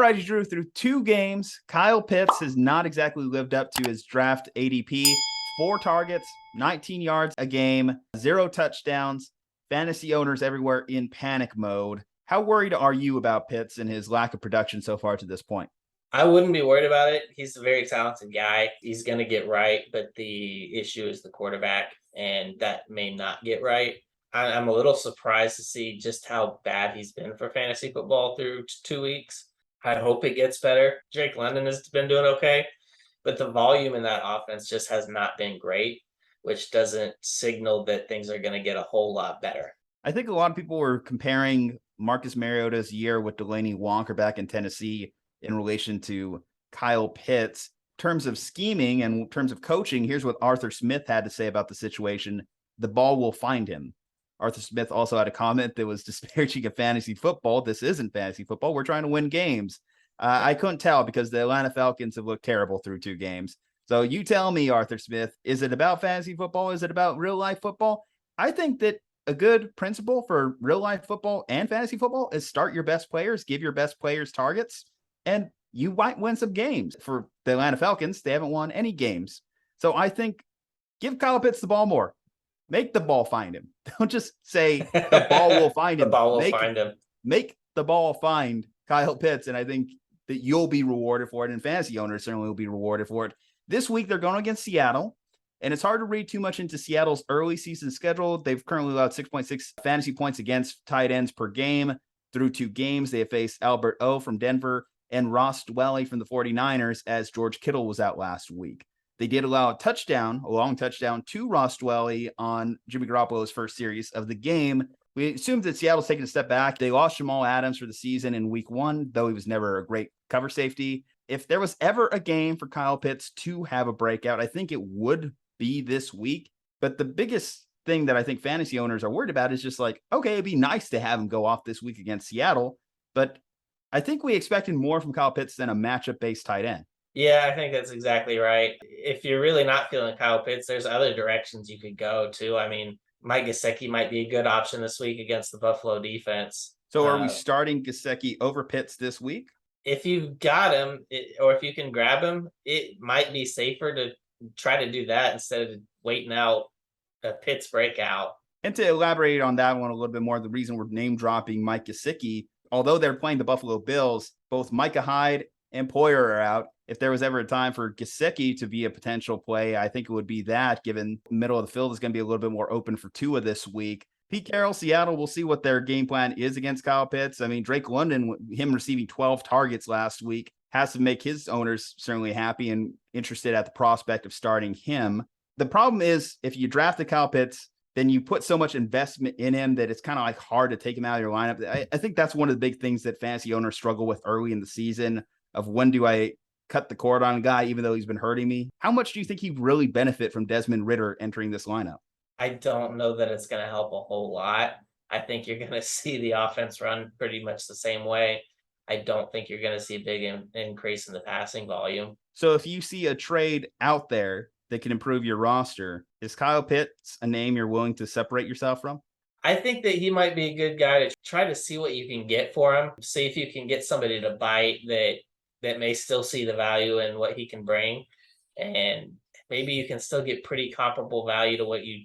righty, Drew, through 2 games, Kyle Pitts has not exactly lived up to his draft ADP. 4 targets, 19 yards a game, 0 touchdowns. Fantasy owners everywhere in panic mode. How worried are you about Pitts and his lack of production so far to this point? I wouldn't be worried about it. He's a very talented guy. He's going to get right, but the issue is the quarterback, and that may not get right. I'm a little surprised to see just how bad he's been for fantasy football through 2 weeks. I hope it gets better. Drake London has been doing okay, but the volume in that offense just has not been great, which doesn't signal that things are going to get a whole lot better. I think a lot of people were comparing Marcus Mariota's year with Delaney Walker back in Tennessee in relation to Kyle Pitts. In terms of scheming and in terms of coaching, here's what Arthur Smith had to say about the situation. The ball will find him. Arthur Smith also had a comment that was disparaging of fantasy football. This isn't fantasy football. We're trying to win games. I couldn't tell because the Atlanta Falcons have looked terrible through 2 games. So you tell me, Arthur Smith, is it about fantasy football? Is it about real life football? I think that a good principle for real life football and fantasy football is start your best players, give your best players targets, and you might win some games. For the Atlanta Falcons, they haven't won any games. So I think give Kyle Pitts the ball more. Make the ball find him. Don't just say the ball will find him. The ball will find him. Make the ball find Kyle Pitts, and I think that you'll be rewarded for it, and fantasy owners certainly will be rewarded for it. This week, they're going against Seattle, and it's hard to read too much into Seattle's early season schedule. They've currently allowed 6.6 fantasy points against tight ends per game. Through 2 games, they have faced Albert O from Denver and Ross Dwelley from the 49ers as George Kittle was out last week. They did allow a long touchdown to Ross Dwelley on Jimmy Garoppolo's first series of the game. We assumed that Seattle's taking a step back. They lost Jamal Adams for the season in week 1, though he was never a great cover safety. If there was ever a game for Kyle Pitts to have a breakout, I think it would be this week. But the biggest thing that I think fantasy owners are worried about is just like, okay, it'd be nice to have him go off this week against Seattle, but I think we expected more from Kyle Pitts than a matchup-based tight end. Yeah, I think that's exactly right. If you're really not feeling Kyle Pitts, there's other directions you could go to. I mean, Mike Gesicki might be a good option this week against the Buffalo defense. So are we starting Gesicki over Pitts this week? If you've got him, or if you can grab him, it might be safer to try to do that instead of waiting out a Pitts breakout. And to elaborate on that one a little bit more, the reason we're name dropping Mike Gesicki, although they're playing the Buffalo Bills, both Micah Hyde and Poyer are out. If there was ever a time for Gesicki to be a potential play, I think it would be that, given the middle of the field is going to be a little bit more open for Tua this week. Pete Carroll, Seattle, we'll see what their game plan is against Kyle Pitts. I mean, Drake London, him receiving 12 targets last week, has to make his owners certainly happy and interested at the prospect of starting him. The problem is if you draft the Kyle Pitts, then you put so much investment in him that it's kind of like hard to take him out of your lineup. I think that's one of the big things that fantasy owners struggle with early in the season of when do I cut the cord on a guy, even though he's been hurting me. How much do you think he'd really benefit from Desmond Ridder entering this lineup? I don't know that it's going to help a whole lot. I think you're going to see the offense run pretty much the same way. I don't think you're going to see a big increase in the passing volume. So if you see a trade out there that can improve your roster, is Kyle Pitts a name you're willing to separate yourself from? I think that he might be a good guy to try to see what you can get for him. See if you can get somebody to bite that may still see the value in what he can bring. And maybe you can still get pretty comparable value to what you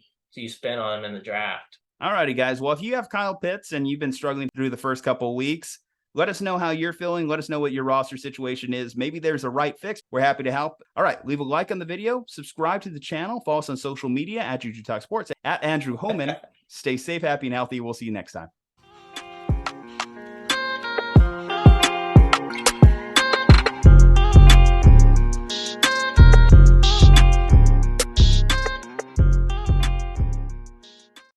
spent on him in the draft. All righty, guys. Well, if you have Kyle Pitts and you've been struggling through the first couple of weeks, let us know how you're feeling. Let us know what your roster situation is. Maybe there's a right fix. We're happy to help. All right. Leave a like on the video. Subscribe to the channel. Follow us on social media at Juju Talk Sports, at Andrew Homan. Stay safe, happy, and healthy. We'll see you next time.